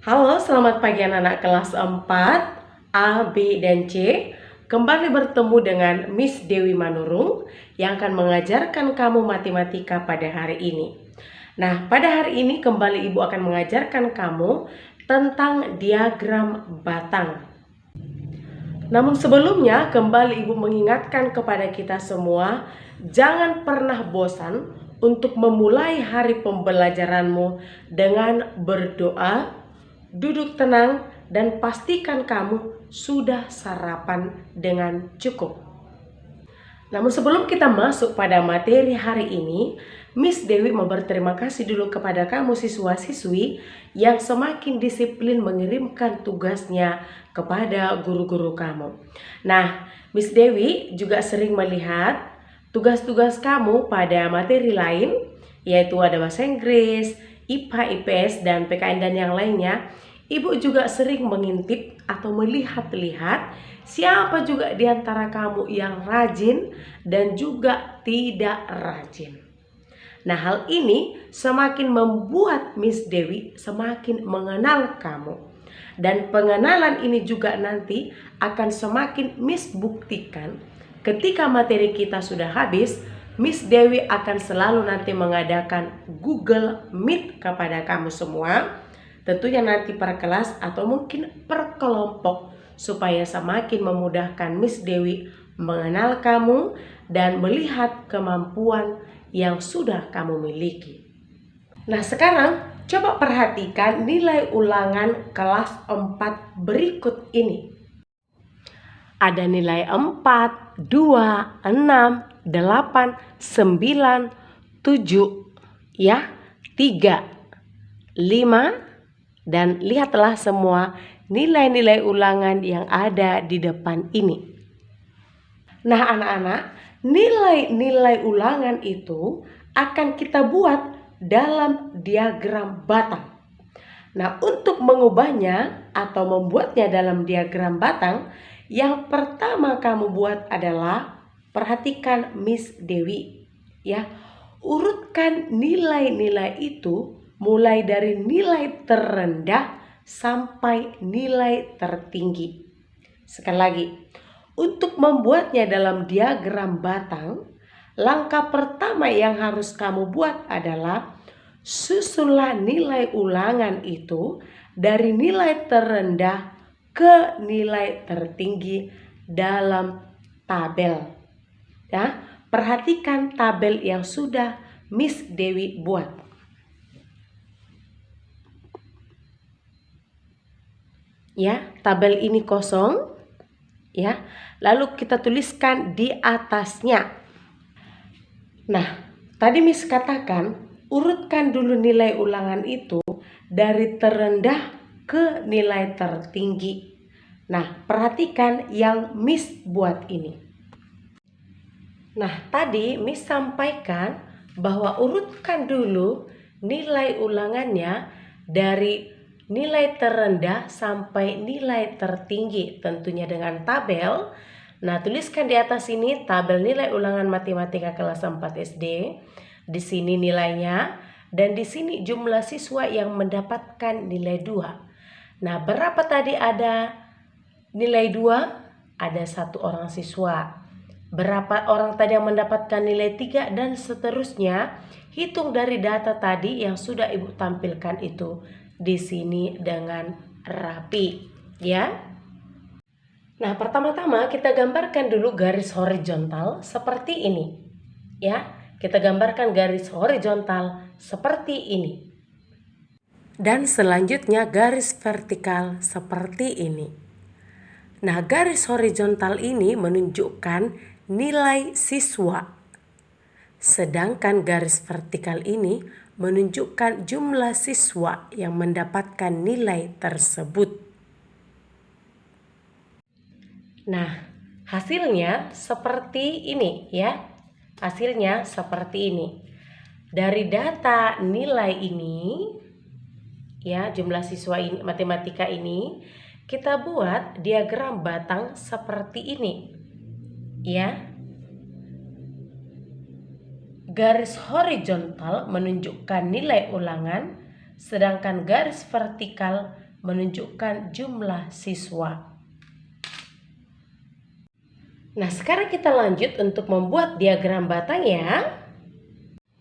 Halo, selamat pagi anak-anak kelas 4 A, B, dan C. Kembali bertemu dengan Miss Dewi Manurung yang akan mengajarkan kamu matematika pada hari ini. Nah, pada hari ini kembali Ibu akan mengajarkan kamu tentang diagram batang. Namun sebelumnya, kembali Ibu mengingatkan kepada kita semua, jangan pernah bosan untuk memulai hari pembelajaranmu dengan berdoa, duduk tenang, dan pastikan kamu sudah sarapan dengan cukup. Namun sebelum kita masuk pada materi hari ini, Miss Dewi mau berterima kasih dulu kepada kamu siswa-siswi yang semakin disiplin mengirimkan tugasnya kepada guru-guru kamu. Nah, Miss Dewi juga sering melihat tugas-tugas kamu pada materi lain, yaitu ada bahasa Inggris, IPA, IPS, dan PKN dan yang lainnya. Ibu juga sering mengintip atau melihat-lihat siapa juga di antara kamu yang rajin dan juga tidak rajin. Nah, hal ini semakin membuat Miss Dewi semakin mengenal kamu. Dan pengenalan ini juga nanti akan semakin Miss buktikan ketika materi kita sudah habis. Miss Dewi akan selalu nanti mengadakan Google Meet kepada kamu semua. Tentunya nanti per kelas atau mungkin per kelompok supaya semakin memudahkan Miss Dewi mengenal kamu dan melihat kemampuan yang sudah kamu miliki. Nah, sekarang coba perhatikan nilai ulangan kelas 4 berikut ini. Ada nilai 4, 2, 6, 8, 9, 7, ya, 3, 5, dan lihatlah semua nilai-nilai ulangan yang ada di depan ini. Nah, anak-anak, nilai-nilai ulangan itu akan kita buat dalam diagram batang. Nah, untuk mengubahnya atau membuatnya dalam diagram batang, yang pertama kamu buat adalah perhatikan Miss Dewi, ya. Urutkan nilai-nilai itu mulai dari nilai terendah sampai nilai tertinggi. Sekali lagi, untuk membuatnya dalam diagram batang, langkah pertama yang harus kamu buat adalah susunlah nilai ulangan itu dari nilai terendah ke nilai tertinggi dalam tabel. Ya, perhatikan tabel yang sudah Miss Dewi buat. Ya, tabel ini kosong, ya. Lalu kita tuliskan di atasnya. Nah, tadi Miss katakan urutkan dulu nilai ulangan itu dari terendah ke nilai tertinggi. Nah, perhatikan yang Miss buat ini. Nah, tadi Miss sampaikan bahwa urutkan dulu nilai ulangannya dari nilai terendah sampai nilai tertinggi, tentunya dengan tabel. Nah, tuliskan di atas ini tabel nilai ulangan matematika kelas 4 SD. Di sini nilainya dan di sini jumlah siswa yang mendapatkan nilai 2. Nah, berapa tadi ada nilai 2? Ada 1 orang siswa. Berapa orang tadi yang mendapatkan nilai 3 dan seterusnya. Hitung dari data tadi yang sudah Ibu tampilkan itu di sini dengan rapi, ya. Nah, pertama-tama kita gambarkan dulu garis horizontal seperti ini. Ya, kita gambarkan garis horizontal seperti ini. Dan selanjutnya garis vertikal seperti ini. Nah, garis horizontal ini menunjukkan nilai siswa. Sedangkan garis vertikal ini menunjukkan jumlah siswa yang mendapatkan nilai tersebut. Nah, hasilnya seperti ini, ya. Hasilnya seperti ini. Dari data nilai ini, ya, jumlah siswa ini, matematika ini, kita buat diagram batang seperti ini, ya. Garis horizontal menunjukkan nilai ulangan, sedangkan garis vertikal menunjukkan jumlah siswa. Nah, sekarang kita lanjut untuk membuat diagram batang ya.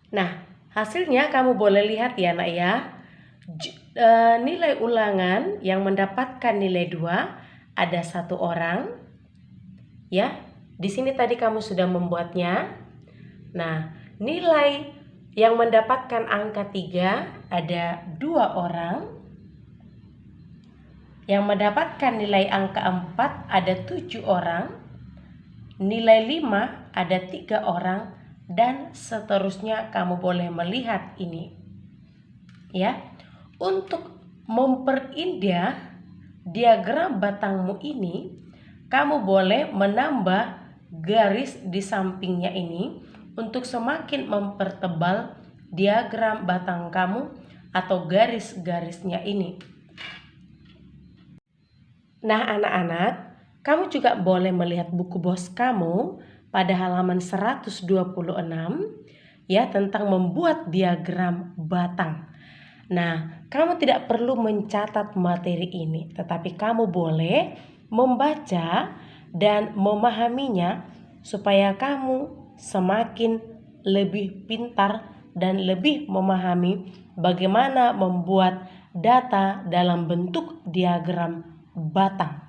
Nah, hasilnya kamu boleh lihat ya nak ya. Nilai ulangan yang mendapatkan nilai 2 ada 1 orang. Ya, di sini tadi kamu sudah membuatnya. Nah, nilai yang mendapatkan angka 3 ada 2 orang. Yang mendapatkan nilai angka 4 ada 7 orang. Nilai 5 ada 3 orang, dan seterusnya kamu boleh melihat ini. Ya, untuk memperindah diagram batangmu ini, kamu boleh menambah garis di sampingnya ini untuk semakin mempertebal diagram batang kamu atau garis-garisnya ini. Nah, anak-anak, kamu juga boleh melihat buku bos kamu pada halaman 126 ya, tentang membuat diagram batang. Nah, kamu tidak perlu mencatat materi ini, tetapi kamu boleh membaca dan memahaminya supaya kamu semakin lebih pintar dan lebih memahami bagaimana membuat data dalam bentuk diagram batang.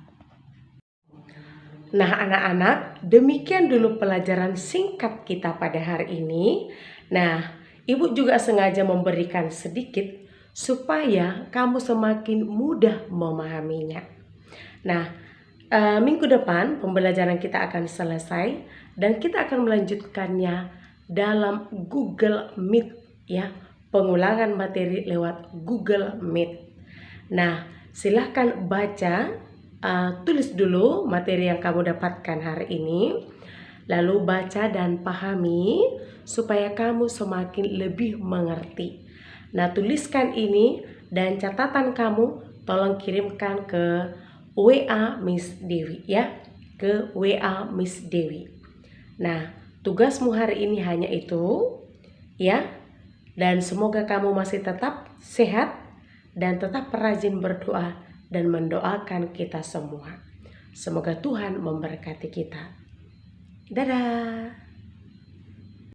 Nah, anak-anak, demikian dulu pelajaran singkat kita pada hari ini. Nah, Ibu juga sengaja memberikan sedikit supaya kamu semakin mudah memahaminya. Nah, minggu depan pembelajaran kita akan selesai dan kita akan melanjutkannya dalam Google Meet ya, pengulangan materi lewat Google Meet. Nah, silahkan baca, tulis dulu materi yang kamu dapatkan hari ini, lalu baca dan pahami supaya kamu semakin lebih mengerti. Nah, tuliskan ini dan catatan kamu tolong kirimkan ke WA Miss Dewi ya, ke WA Miss Dewi. Nah, tugasmu hari ini hanya itu ya, dan semoga kamu masih tetap sehat dan tetap rajin berdoa dan mendoakan kita semua. Semoga Tuhan memberkati kita. Dadah.